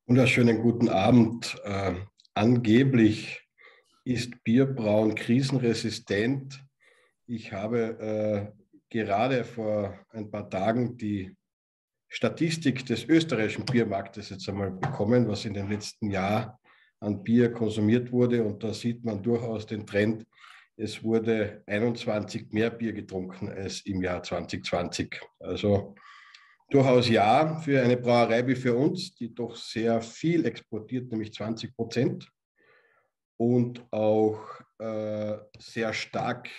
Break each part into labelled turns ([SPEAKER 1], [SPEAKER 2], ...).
[SPEAKER 1] Wunderschönen guten Abend. Angeblich ist Bierbrauen krisenresistent. Ich habe gerade vor ein paar Tagen die Statistik des österreichischen Biermarktes jetzt einmal bekommen, was in den letzten Jahren an Bier konsumiert wurde. Und da sieht man durchaus den Trend. Es wurde 21 mehr Bier getrunken als im Jahr 2020. Also durchaus ja, für eine Brauerei wie für uns, die doch sehr viel exportiert, nämlich 20% und auch sehr stark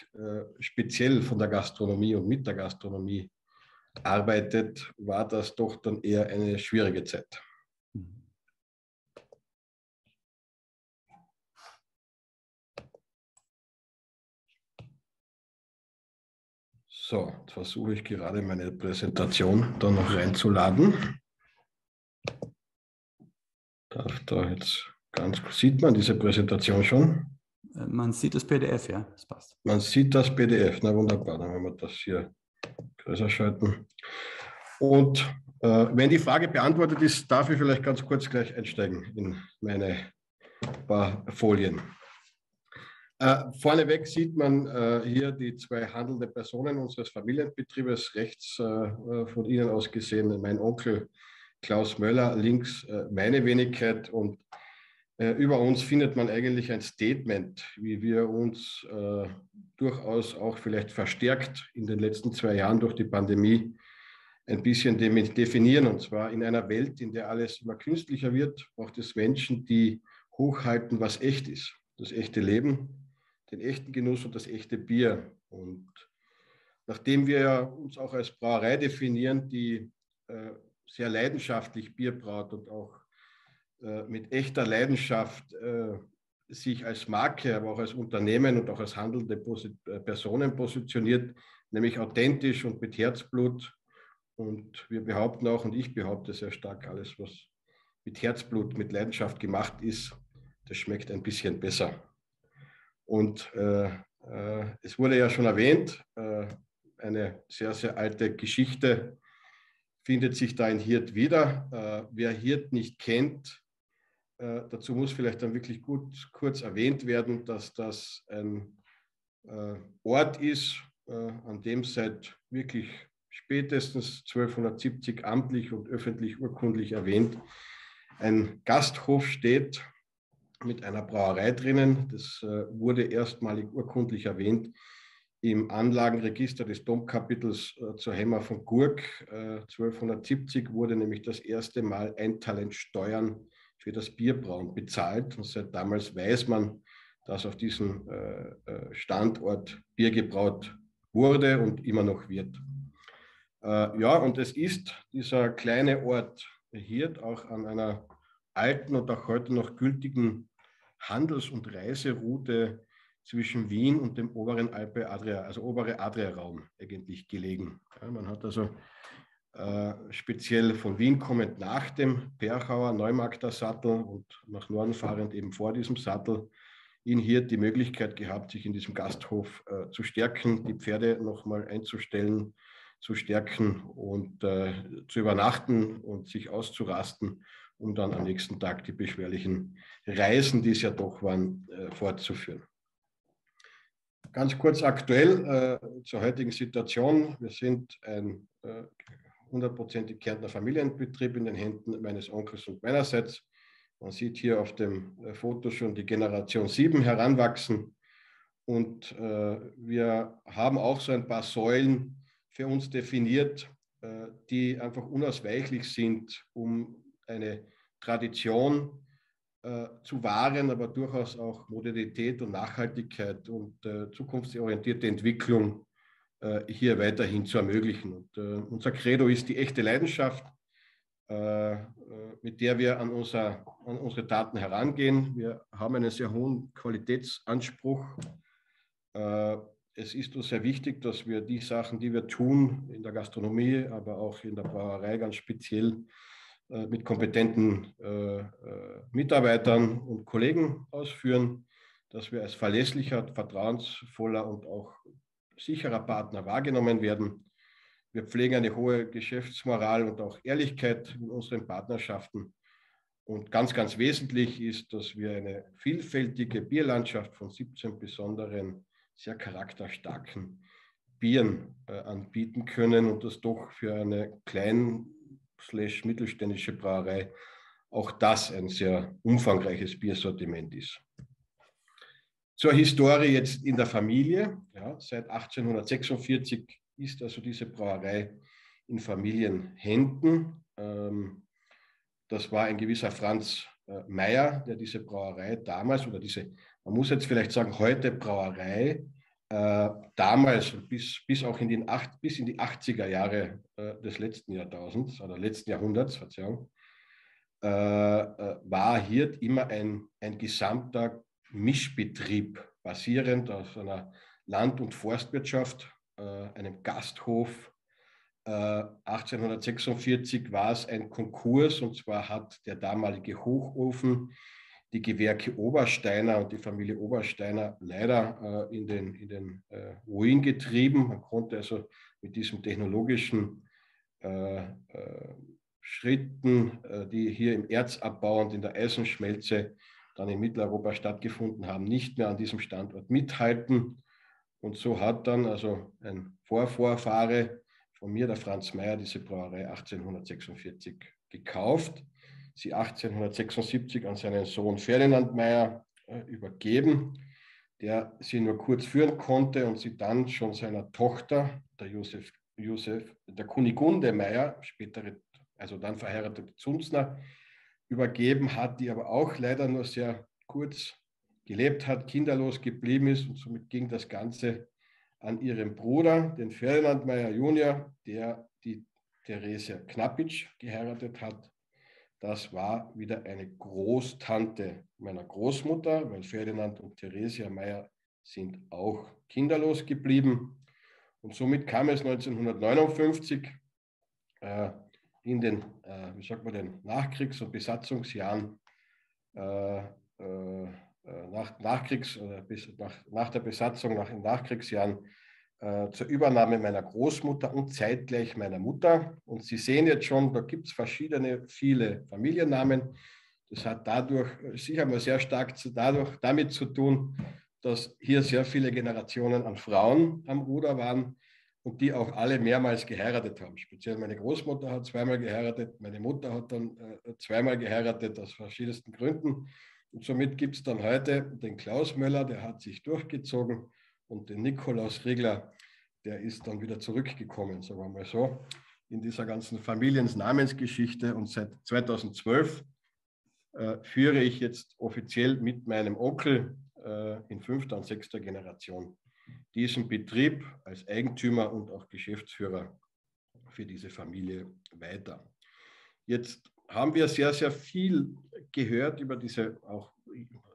[SPEAKER 1] speziell von der Gastronomie und mit der Gastronomie arbeitet, war das doch dann eher eine schwierige Zeit. So, jetzt versuche ich gerade meine Präsentation da noch reinzuladen. Sieht man diese Präsentation schon?
[SPEAKER 2] Man sieht das PDF, ja, das passt.
[SPEAKER 1] Man sieht das PDF, na wunderbar, dann werden wir das hier größer schalten. Und wenn die Frage beantwortet ist, darf ich vielleicht ganz kurz gleich einsteigen in meine paar Folien. Vorneweg sieht man hier die zwei handelnden Personen unseres Familienbetriebes, rechts von Ihnen aus gesehen mein Onkel Klaus Möller, links meine Wenigkeit, und über uns findet man eigentlich ein Statement, wie wir uns durchaus auch vielleicht verstärkt in den letzten 2 Jahren durch die Pandemie ein bisschen definieren. Und zwar in einer Welt, in der alles immer künstlicher wird, braucht es Menschen, die hochhalten, was echt ist. Das echte Leben, den echten Genuss und das echte Bier. Und nachdem wir uns auch als Brauerei definieren, die sehr leidenschaftlich Bier braut und auch mit echter Leidenschaft sich als Marke, aber auch als Unternehmen und auch als handelnde Personen positioniert, nämlich authentisch und mit Herzblut. Und wir behaupten auch, und ich behaupte sehr stark, alles, was mit Herzblut, mit Leidenschaft gemacht ist, das schmeckt ein bisschen besser. Und es wurde ja schon erwähnt, eine sehr, sehr alte Geschichte findet sich da in Hirt wieder. Wer Hirt nicht kennt, dazu muss vielleicht dann wirklich kurz erwähnt werden, dass das ein Ort ist, an dem seit wirklich spätestens 1270 amtlich und öffentlich urkundlich erwähnt ein Gasthof steht mit einer Brauerei drinnen. Das wurde erstmalig urkundlich erwähnt im Anlagenregister des Domkapitels zur Hemmer von Gurk. 1270 wurde nämlich das erste Mal ein Talent Steuern für das Bierbrauen bezahlt. Und seit damals weiß man, dass auf diesem Standort Bier gebraut wurde und immer noch wird. Ja, und es ist dieser kleine Ort Hirt auch an einer alten und auch heute noch gültigen Handels- und Reiseroute zwischen Wien und dem oberen Alpe-Adria, also obere Adria-Raum eigentlich gelegen. Ja, man hat also speziell von Wien kommend nach dem Perchauer Neumarkter Sattel und nach Norden fahrend eben vor diesem Sattel in Hirt die Möglichkeit gehabt, sich in diesem Gasthof zu stärken, die Pferde nochmal einzustellen, zu stärken und zu übernachten und sich auszurasten, um dann am nächsten Tag die beschwerlichen Reisen, die es ja doch waren, fortzuführen. Ganz kurz aktuell zur heutigen Situation. Wir sind ein 100%ig Kärntner Familienbetrieb in den Händen meines Onkels und meinerseits. Man sieht hier auf dem Foto schon die Generation 7 heranwachsen. Und wir haben auch so ein paar Säulen für uns definiert, die einfach unausweichlich sind, um eine Tradition zu wahren, aber durchaus auch Modernität und Nachhaltigkeit und zukunftsorientierte Entwicklung hier weiterhin zu ermöglichen. Und unser Credo ist die echte Leidenschaft, mit der wir an unsere Taten herangehen. Wir haben einen sehr hohen Qualitätsanspruch. Es ist uns sehr wichtig, dass wir die Sachen, die wir tun, in der Gastronomie, aber auch in der Brauerei ganz speziell, mit kompetenten Mitarbeitern und Kollegen ausführen, dass wir als verlässlicher, vertrauensvoller und auch sicherer Partner wahrgenommen werden. Wir pflegen eine hohe Geschäftsmoral und auch Ehrlichkeit in unseren Partnerschaften. Und ganz, ganz wesentlich ist, dass wir eine vielfältige Bierlandschaft von 17 besonderen, sehr charakterstarken Bieren anbieten können und das doch für eine klein/mittelständische Brauerei auch das ein sehr umfangreiches Biersortiment ist. Zur Historie jetzt in der Familie. Ja, seit 1846 ist also diese Brauerei in Familienhänden. Das war ein gewisser Franz Meyer, der diese Brauerei damals, oder diese, man muss jetzt vielleicht sagen, heute Brauerei, damals bis auch in die 80er Jahre des letzten Jahrtausends oder letzten Jahrhunderts, Verzeihung, war hier immer ein gesamter Mischbetrieb, basierend auf einer Land- und Forstwirtschaft, einem Gasthof. 1846 war es ein Konkurs, und zwar hat der damalige Hochofen die Gewerke Obersteiner und die Familie Obersteiner leider in den Ruin getrieben. Man konnte also mit diesem technologischen Schritten, die hier im Erzabbau und in der Eisenschmelze dann in Mitteleuropa stattgefunden haben, nicht mehr an diesem Standort mithalten. Und so hat dann also ein Vorvorfahre von mir, der Franz Meyer, diese Brauerei 1846 gekauft, sie 1876 an seinen Sohn Ferdinand Meyer übergeben, der sie nur kurz führen konnte und sie dann schon seiner Tochter, der Kunigunde Meyer, spätere, also dann verheiratete Zunzner, übergeben hat, die aber auch leider nur sehr kurz gelebt hat, kinderlos geblieben ist, und somit ging das Ganze an ihren Bruder, den Ferdinand Meyer Junior, der die Theresia Knappitsch geheiratet hat. Das war wieder eine Großtante meiner Großmutter, weil Ferdinand und Theresia Meyer sind auch kinderlos geblieben. Und somit kam es 1959 in den, wie sagt man, den Nachkriegs- und Besatzungsjahren, nach der Besatzung, nach den Nachkriegsjahren, zur Übernahme meiner Großmutter und zeitgleich meiner Mutter. Und Sie sehen jetzt schon, da gibt es viele Familiennamen. Das hat dadurch sicher mal sehr stark damit zu tun, dass hier sehr viele Generationen an Frauen am Ruder waren und die auch alle mehrmals geheiratet haben. Speziell meine Großmutter hat zweimal geheiratet, meine Mutter hat dann zweimal geheiratet, aus verschiedensten Gründen. Und somit gibt es dann heute den Klaus Möller, der hat sich durchgezogen, und den Nikolaus Riegler, der ist dann wieder zurückgekommen, sagen wir mal so, in dieser ganzen Familiennamensgeschichte. Und seit 2012 führe ich jetzt offiziell mit meinem Onkel in 5. und 6. Generation diesen Betrieb als Eigentümer und auch Geschäftsführer für diese Familie weiter. Jetzt haben wir sehr, sehr viel gehört über diese, auch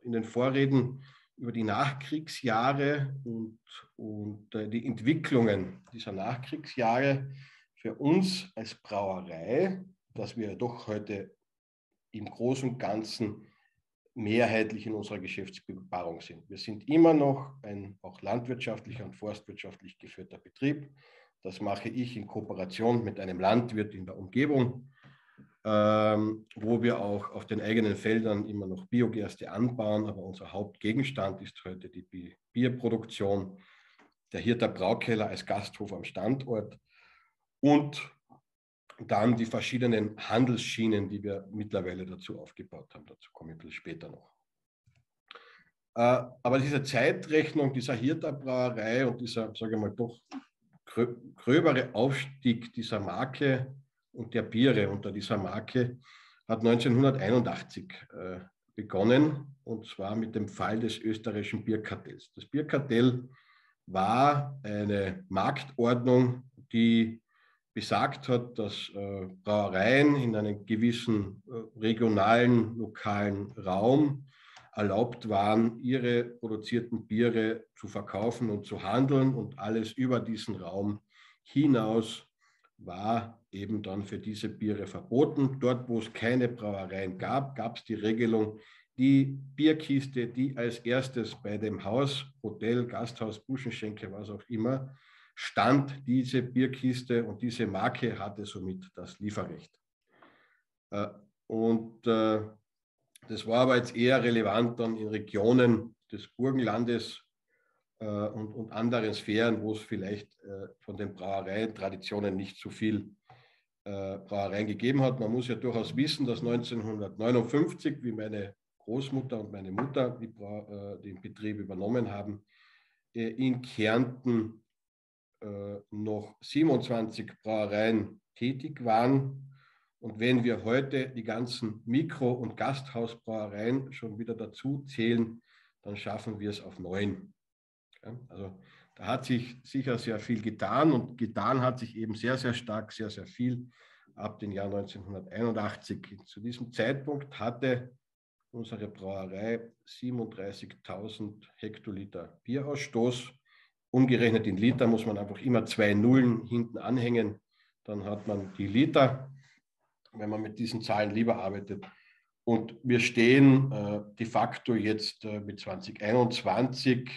[SPEAKER 1] in den Vorreden, über die Nachkriegsjahre und die Entwicklungen dieser Nachkriegsjahre für uns als Brauerei, dass wir doch heute im Großen und Ganzen mehrheitlich in unserer Geschäftsbarung sind. Wir sind immer noch ein auch landwirtschaftlicher und forstwirtschaftlich geführter Betrieb. Das mache ich in Kooperation mit einem Landwirt in der Umgebung, wo wir auch auf den eigenen Feldern immer noch Biogerste anbauen. Aber unser Hauptgegenstand ist heute die Bierproduktion, der Hirter Braukeller als Gasthof am Standort und dann die verschiedenen Handelsschienen, die wir mittlerweile dazu aufgebaut haben. Dazu komme ich ein bisschen später noch. Aber diese Zeitrechnung dieser Hirter Brauerei und dieser, sage ich mal, doch gröbere Aufstieg dieser Marke und der Biere unter dieser Marke hat 1981 begonnen, und zwar mit dem Fall des österreichischen Bierkartells. Das Bierkartell war eine Marktordnung, die besagt hat, dass Brauereien in einem gewissen regionalen, lokalen Raum erlaubt waren, ihre produzierten Biere zu verkaufen und zu handeln, und alles über diesen Raum hinaus war eben dann für diese Biere verboten. Dort, wo es keine Brauereien gab, gab es die Regelung, die Bierkiste, die als erstes bei dem Haus, Hotel, Gasthaus, Buschenschenke, was auch immer, stand, diese Bierkiste und diese Marke hatte somit das Lieferrecht. Und Das war aber jetzt eher relevant dann in Regionen des Burgenlandes und anderen Sphären, wo es vielleicht von den Brauereientraditionen nicht so viel Brauereien gegeben hat. Man muss ja durchaus wissen, dass 1959, wie meine Großmutter und meine Mutter den Betrieb übernommen haben, in Kärnten noch 27 Brauereien tätig waren. Und wenn wir heute die ganzen Mikro- und Gasthausbrauereien schon wieder dazu zählen, dann schaffen wir es auf 9. Ja, also da hat sich sicher sehr viel getan und getan hat sich eben sehr, sehr stark, sehr, sehr viel ab dem Jahr 1981. Zu diesem Zeitpunkt hatte unsere Brauerei 37.000 Hektoliter Bierausstoß. Umgerechnet in Liter muss man einfach immer 2 Nullen hinten anhängen. Dann hat man die Liter, wenn man mit diesen Zahlen lieber arbeitet. Und wir stehen de facto jetzt mit 2021,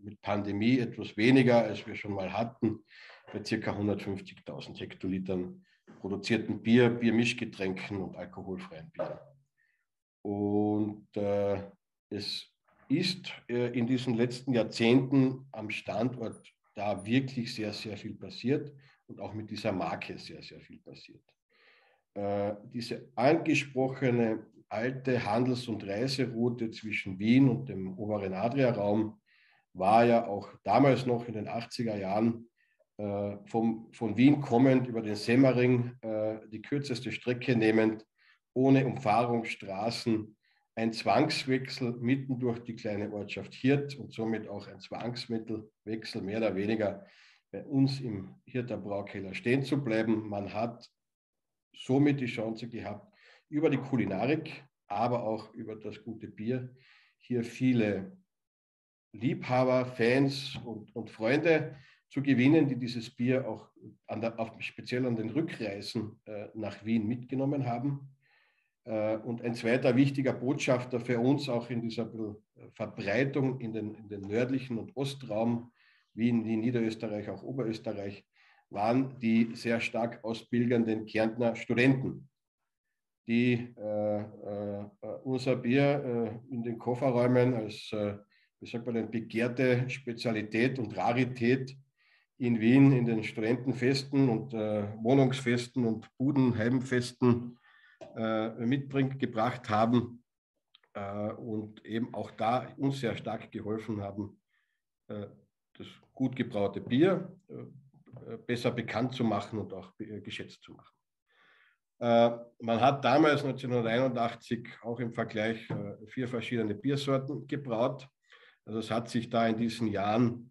[SPEAKER 1] mit Pandemie etwas weniger, als wir schon mal hatten, bei ca. 150.000 Hektolitern produzierten Bier, Biermischgetränken und alkoholfreien Bier. Und es ist in diesen letzten Jahrzehnten am Standort da wirklich sehr, sehr viel passiert und auch mit dieser Marke sehr, sehr viel passiert. Diese angesprochene alte Handels- und Reiseroute zwischen Wien und dem oberen Adriaraum war ja auch damals noch in den 80er Jahren von Wien kommend über den Semmering die kürzeste Strecke nehmend, ohne Umfahrungsstraßen, ein Zwangswechsel mitten durch die kleine Ortschaft Hirt und somit auch ein Zwangsmittelwechsel mehr oder weniger bei uns im Hirter Braukeller stehen zu bleiben. Man hat somit die Chance gehabt, über die Kulinarik, aber auch über das gute Bier hier viele Liebhaber, Fans und Freunde zu gewinnen, die dieses Bier auch speziell an den Rückreisen nach Wien mitgenommen haben. Und ein zweiter wichtiger Botschafter für uns auch in dieser Verbreitung in den nördlichen und Ostraum, Wien, Niederösterreich, auch Oberösterreich, waren die sehr stark ausbildenden Kärntner Studenten, die unser Bier in den Kofferräumen als, wie sagt man denn, begehrte Spezialität und Rarität in Wien in den Studentenfesten und Wohnungsfesten und Budenheimfesten gebracht haben und eben auch da uns sehr stark geholfen haben, das gut gebraute Bier besser bekannt zu machen und auch geschätzt zu machen. Man hat damals 1981 auch im Vergleich 4 verschiedene Biersorten gebraut. Also es hat sich da in diesen Jahren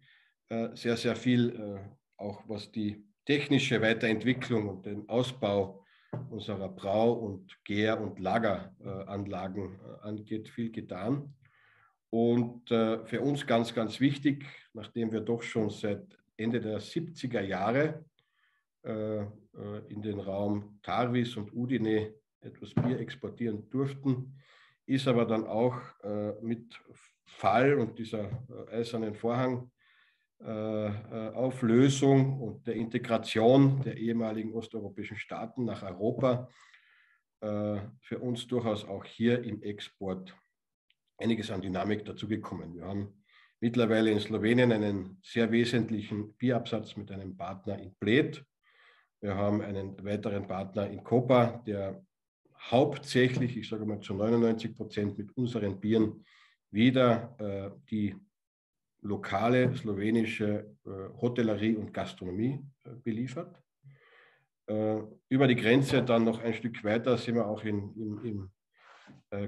[SPEAKER 1] sehr, sehr viel, auch was die technische Weiterentwicklung und den Ausbau unserer Brau- und Gär- und Lageranlagen angeht, viel getan. Und für uns ganz, ganz wichtig, nachdem wir doch schon seit Ende der 70er Jahre in den Raum Tarvis und Udine etwas Bier exportieren durften, ist aber dann auch mit Fall und dieser eisernen Vorhang Auflösung und der Integration der ehemaligen osteuropäischen Staaten nach Europa für uns durchaus auch hier im Export einiges an Dynamik dazugekommen. Wir haben mittlerweile in Slowenien einen sehr wesentlichen Bierabsatz mit einem Partner in Bled. Wir haben einen weiteren Partner in Koper, der hauptsächlich, ich sage mal zu 99% mit unseren Bieren wieder die lokale slowenische Hotellerie und Gastronomie beliefert. Über die Grenze dann noch ein Stück weiter sind wir auch im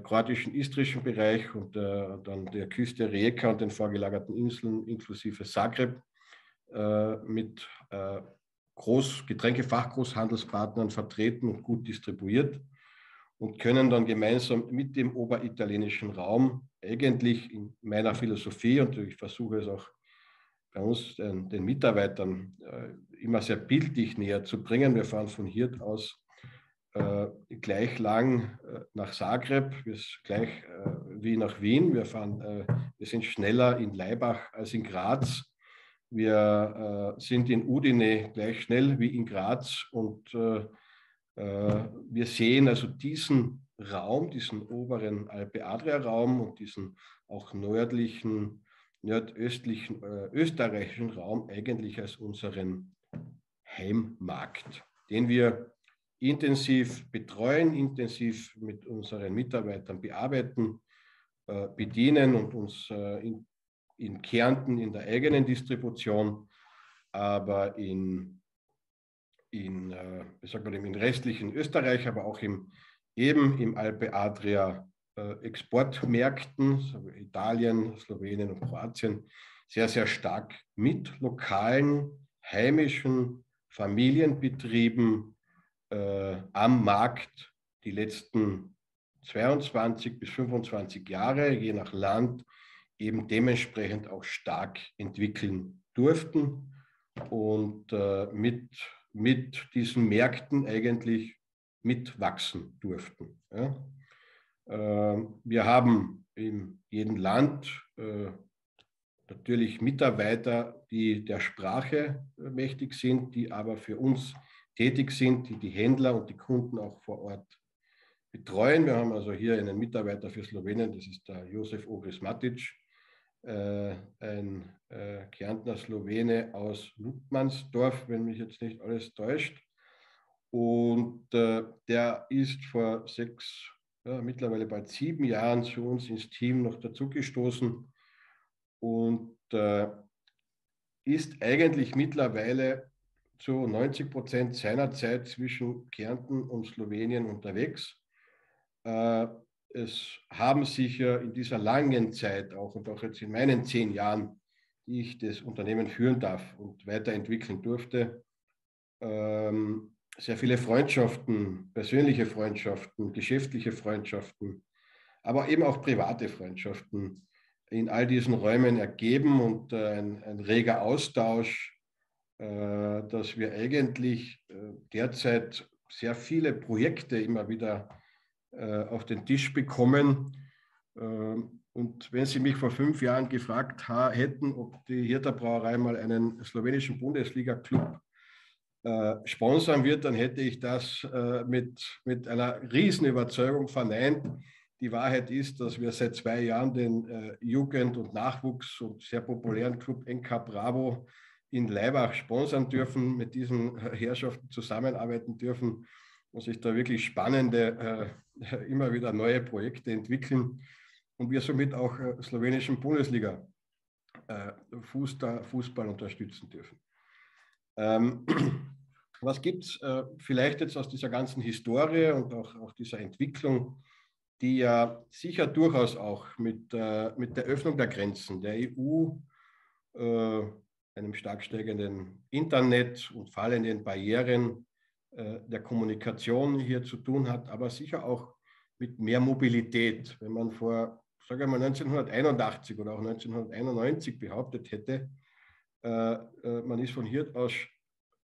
[SPEAKER 1] kroatischen, istrischen Bereich und dann der Küste Rijeka und den vorgelagerten Inseln inklusive Zagreb mit Getränkefachgroßhandelspartnern vertreten und gut distribuiert und können dann gemeinsam mit dem oberitalienischen Raum eigentlich in meiner Philosophie, und ich versuche es auch bei uns den Mitarbeitern immer sehr bildlich näher zu bringen. Wir fahren von Hirt aus gleich lang nach Zagreb, gleich wie nach Wien. Wir sind schneller in Laibach als in Graz. Wir sind in Udine gleich schnell wie in Graz und Wir sehen also diesen Raum, diesen oberen Alpe-Adria-Raum und diesen auch nördlichen, nordöstlichen österreichischen Raum eigentlich als unseren Heimmarkt, den wir intensiv betreuen, intensiv mit unseren Mitarbeitern bearbeiten, bedienen und uns in Kärnten in der eigenen Distribution, aber in restlichen Österreich, aber auch eben im Alpe-Adria Exportmärkten, so Italien, Slowenien und Kroatien, sehr, sehr stark mit lokalen, heimischen Familienbetrieben am Markt die letzten 22 bis 25 Jahre, je nach Land, eben dementsprechend auch stark entwickeln durften und mit diesen Märkten eigentlich mitwachsen durften. Ja. Wir haben in jedem Land natürlich Mitarbeiter, die der Sprache mächtig sind, die aber für uns tätig sind, die die Händler und die Kunden auch vor Ort betreuen. Wir haben also hier einen Mitarbeiter für Slowenien, das ist der Josef Ogris Matic, ein Kärntner Slowene aus Ludmansdorf, wenn mich jetzt nicht alles täuscht. Und der ist vor mittlerweile bald 7 Jahren zu uns ins Team noch dazugestoßen und ist eigentlich mittlerweile zu 90% seiner Zeit zwischen Kärnten und Slowenien unterwegs. Es haben sicher in dieser langen Zeit auch und auch jetzt in meinen 10 Jahren, die ich das Unternehmen führen darf und weiterentwickeln durfte, sehr viele Freundschaften, persönliche Freundschaften, geschäftliche Freundschaften, aber eben auch private Freundschaften in all diesen Räumen ergeben und ein reger Austausch, dass wir eigentlich derzeit sehr viele Projekte immer wieder auf den Tisch bekommen. Und wenn Sie mich vor 5 Jahren gefragt hätten, ob die Hirta Brauerei mal einen slowenischen Bundesliga-Club sponsern wird, dann hätte ich das mit einer riesen Überzeugung verneint. Die Wahrheit ist, dass wir seit 2 Jahren den Jugend- und Nachwuchs- und sehr populären Club NK Bravo in Laibach sponsern dürfen, mit diesen Herrschaften zusammenarbeiten dürfen und sich da wirklich spannende, immer wieder neue Projekte entwickeln und wir somit auch slowenischen Bundesliga Fußball unterstützen dürfen. Was gibt es vielleicht jetzt aus dieser ganzen Historie und auch dieser Entwicklung, die ja sicher durchaus auch mit der Öffnung der Grenzen der EU, einem stark steigenden Internet und fallenden Barrieren der Kommunikation hier zu tun hat, aber sicher auch mit mehr Mobilität. Wenn man vor, sage ich mal, 1981 oder auch 1991 behauptet hätte, man ist von hier aus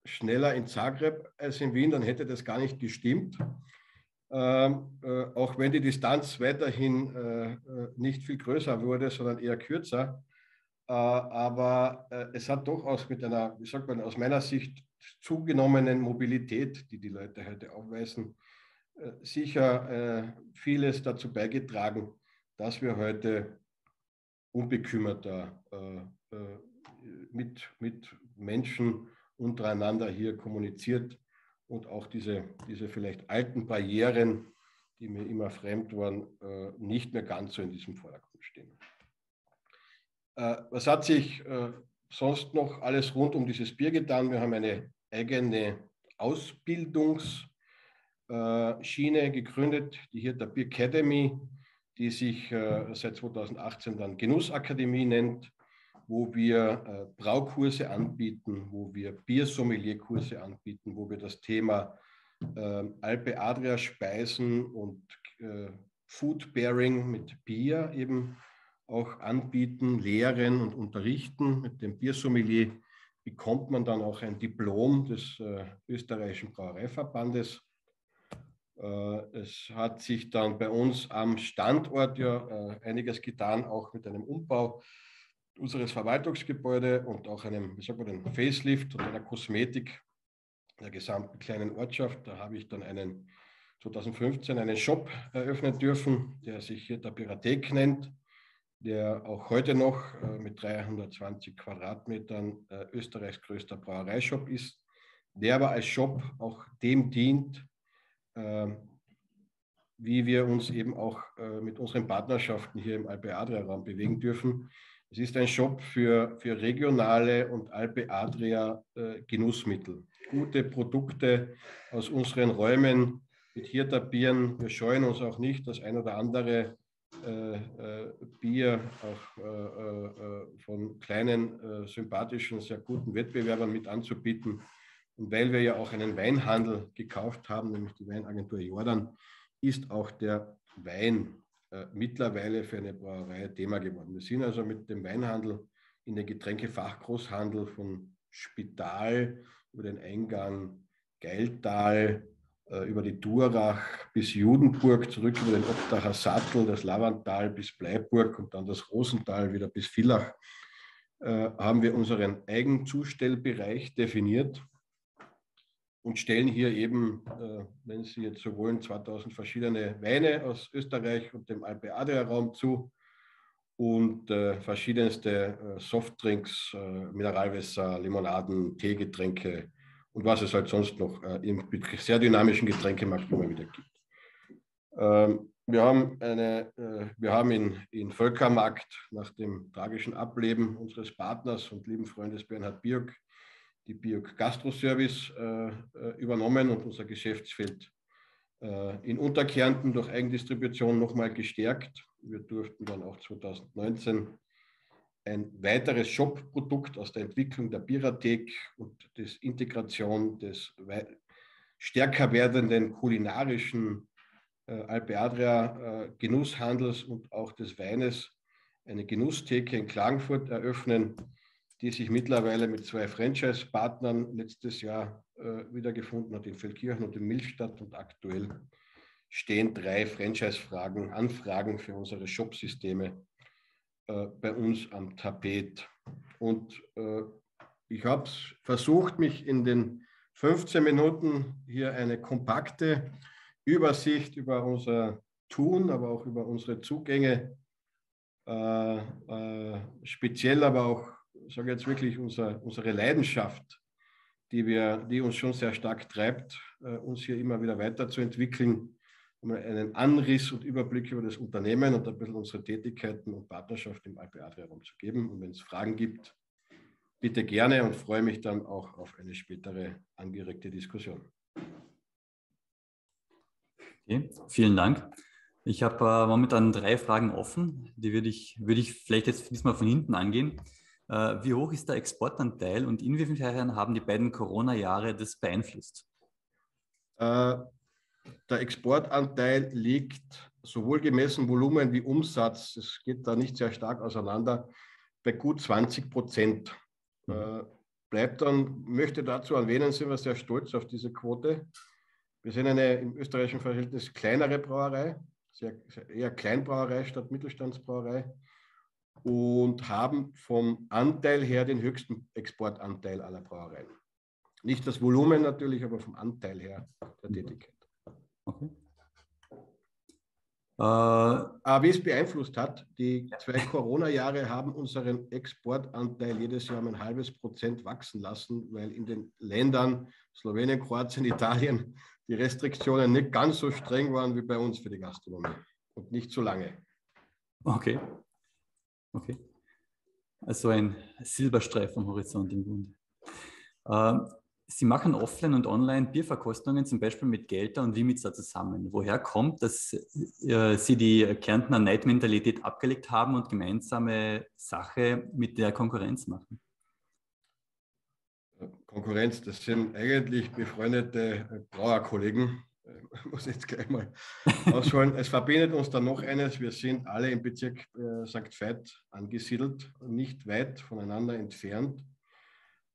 [SPEAKER 1] schneller in Zagreb als in Wien, dann hätte das gar nicht gestimmt. Auch wenn die Distanz weiterhin nicht viel größer wurde, sondern eher kürzer. Aber es hat durchaus mit einer, wie sagt man, aus meiner Sicht zugenommenen Mobilität, die die Leute heute aufweisen, sicher vieles dazu beigetragen, dass wir heute unbekümmerter mit Menschen untereinander hier kommuniziert und auch diese vielleicht alten Barrieren, die mir immer fremd waren, nicht mehr ganz so in diesem Vordergrund stehen. Was hat sich sonst noch alles rund um dieses Bier getan? Wir haben eine eigene Ausbildungsschiene gegründet, die hier der Beer Academy, die sich seit 2018 dann Genussakademie nennt, wo wir Braukurse anbieten, wo wir Biersommelierkurse anbieten, wo wir das Thema Alpe-Adria-Speisen und Food-Bearing mit Bier eben auch anbieten, lehren und unterrichten. Mit dem Biersommelier bekommt man dann auch ein Diplom des österreichischen Brauereiverbandes. Es hat sich dann bei uns am Standort ja einiges getan, auch mit einem Umbau unseres Verwaltungsgebäudes und auch einem, wie sagt man, einem Facelift und einer Kosmetik der gesamten kleinen Ortschaft. Da habe ich dann 2015 einen Shop eröffnen dürfen, der sich hier der Piratek nennt, der auch heute noch mit 320 Quadratmetern Österreichs größter Brauereishop ist, der aber als Shop auch dem dient, wie wir uns eben auch mit unseren Partnerschaften hier im Alpe-Adria-Raum bewegen dürfen. Es ist ein Shop für regionale und Alpe-Adria-Genussmittel. Gute Produkte aus unseren Räumen mit Hirta-Bieren. Wir scheuen uns auch nicht, das ein oder andere Bier auch von kleinen, sympathischen, sehr guten Wettbewerbern mit anzubieten. Und weil wir ja auch einen Weinhandel gekauft haben, nämlich die Weinagentur Jordan, ist auch der Wein mittlerweile für eine Brauerei Thema geworden. Wir sind also mit dem Weinhandel in den Getränkefachgroßhandel von Spital über den Eingang Geiltal, über die Durach bis Judenburg, zurück über den Obdacher Sattel, das Lavantal bis Bleiburg und dann das Rosental wieder bis Villach, haben wir unseren Eigenzustellbereich definiert und stellen hier eben, wenn Sie jetzt so wollen, 2000 verschiedene Weine aus Österreich und dem Alpe-Adria-Raum zu und verschiedenste Softdrinks, Mineralwässer, Limonaden, Teegetränke und was es halt sonst noch im sehr dynamischen Getränkemarkt immer wieder gibt. Wir haben in Völkermarkt nach dem tragischen Ableben unseres Partners und lieben Freundes Bernhard Biok die Biok Gastro-Service übernommen und unser Geschäftsfeld in Unterkärnten durch Eigendistribution nochmal gestärkt. Wir durften dann auch 2019 ein weiteres Shop-Produkt aus der Entwicklung der Piratek und der Integration des stärker werdenden kulinarischen Alpe-Adria-Genusshandels und auch des Weines eine Genusstheke in Klagenfurt eröffnen, die sich mittlerweile mit 2 Franchise-Partnern letztes Jahr wiedergefunden hat, in Feldkirchen und in Milchstadt. Und aktuell stehen 3 Franchise-Anfragen für unsere Shop-Systeme bei uns am Tapet. Und ich habe versucht, mich in den 15 Minuten hier eine kompakte Übersicht über unser Tun, aber auch über unsere Zugänge, speziell aber auch, sage jetzt wirklich, unsere Leidenschaft, die uns schon sehr stark treibt, uns hier immer wieder weiterzuentwickeln, um einen Anriss und Überblick über das Unternehmen und ein bisschen unsere Tätigkeiten und Partnerschaft im Alpe-Adria-Raum zu geben. Und wenn es Fragen gibt, bitte gerne und freue mich dann auch auf eine spätere angeregte Diskussion.
[SPEAKER 2] Okay, vielen Dank. Ich habe momentan 3 Fragen offen, die würde ich vielleicht jetzt diesmal von hinten angehen. Wie hoch ist der Exportanteil und inwiefern haben die beiden Corona-Jahre das beeinflusst?
[SPEAKER 1] Der Exportanteil liegt sowohl gemessen Volumen wie Umsatz, es geht da nicht sehr stark auseinander, bei gut 20%. Möchte dazu erwähnen, sind wir sehr stolz auf diese Quote. Wir sind eine im österreichischen Verhältnis kleinere Brauerei, eher Kleinbrauerei statt Mittelstandsbrauerei und haben vom Anteil her den höchsten Exportanteil aller Brauereien. Nicht das Volumen natürlich, aber vom Anteil her der Tätigkeit.
[SPEAKER 2] Okay.
[SPEAKER 1] Aber wie es beeinflusst hat, die 2 Corona-Jahre haben unseren Exportanteil jedes Jahr um ein halbes Prozent wachsen lassen, weil in den Ländern Slowenien, Kroatien, Italien die Restriktionen nicht ganz so streng waren wie bei uns für die Gastronomie und nicht so lange.
[SPEAKER 2] Okay. Okay. Also ein Silberstreif am Horizont im Grunde. Sie machen offline und online Bierverkostungen, zum Beispiel mit Gelter und Limitzer zusammen. Woher kommt, dass Sie die Kärntner Neidmentalität abgelegt haben und gemeinsame Sache mit der Konkurrenz machen?
[SPEAKER 1] Konkurrenz, das sind eigentlich befreundete Brauerkollegen. Ich muss jetzt gleich mal ausholen. Es verbindet uns dann noch eines. Wir sind alle im Bezirk St. Veit angesiedelt, nicht weit voneinander entfernt.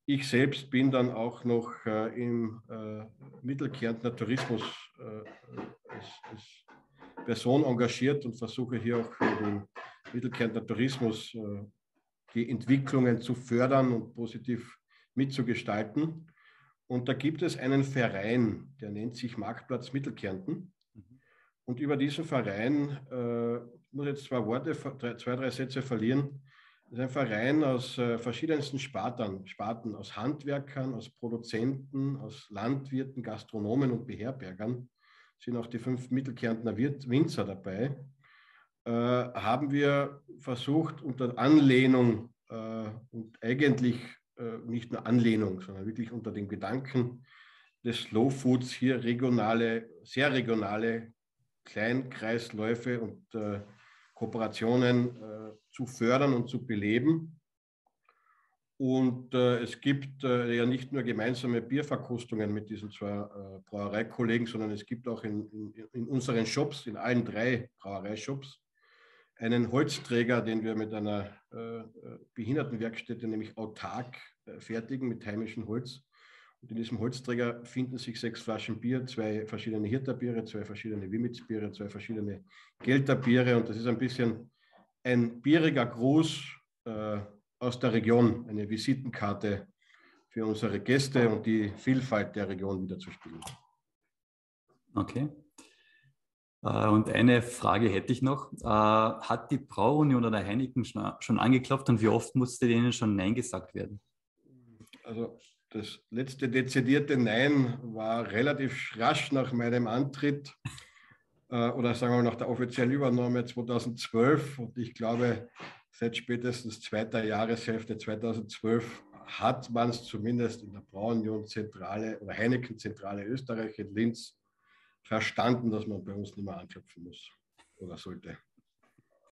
[SPEAKER 1] Ich selbst bin dann auch noch im Mittelkärntner Tourismus als Person engagiert und versuche hier auch für den Mittelkärntner Tourismus die Entwicklungen zu fördern und positiv mitzugestalten. Und da gibt es einen Verein, der nennt sich Marktplatz Mittelkärnten. Und über diesen Verein, ich muss jetzt zwei, drei Sätze verlieren. Das ist ein Verein aus verschiedensten Sparten, aus Handwerkern, aus Produzenten, aus Landwirten, Gastronomen und Beherbergern. Sind auch die 5 Mittelkärntner Winzer dabei. Haben wir versucht, unter Anlehnung und eigentlich nicht nur Anlehnung, sondern wirklich unter dem Gedanken des Slow Foods hier sehr regionale Kleinkreisläufe und Kooperationen zu fördern und zu beleben. Und es gibt ja nicht nur gemeinsame Bierverkostungen mit diesen 2 Brauereikollegen, sondern es gibt auch in unseren Shops, in allen 3 Brauereishops, einen Holzträger, den wir mit einer Behindertenwerkstätte, nämlich autark, fertigen mit heimischem Holz. Und in diesem Holzträger finden sich 6 Flaschen Bier, 2 verschiedene Hirterbiere, 2 verschiedene Wimmitzbiere, 2 verschiedene Gelterbiere. Und das ist ein bisschen ein bieriger Gruß aus der Region, eine Visitenkarte für unsere Gäste und die Vielfalt der Region widerzuspiegeln.
[SPEAKER 2] Okay. Und eine Frage hätte ich noch. Hat die Brauunion oder Heineken schon angeklopft und wie oft musste denen schon Nein gesagt werden?
[SPEAKER 1] Also das letzte dezidierte Nein war relativ rasch nach meinem Antritt oder sagen wir mal nach der offiziellen Übernahme 2012. Und ich glaube, seit spätestens 2. Jahreshälfte 2012 hat man es zumindest in der Brauunion-Zentrale oder Heineken-Zentrale Österreich in Linz verstanden, dass man bei uns nicht mehr anklopfen muss oder sollte.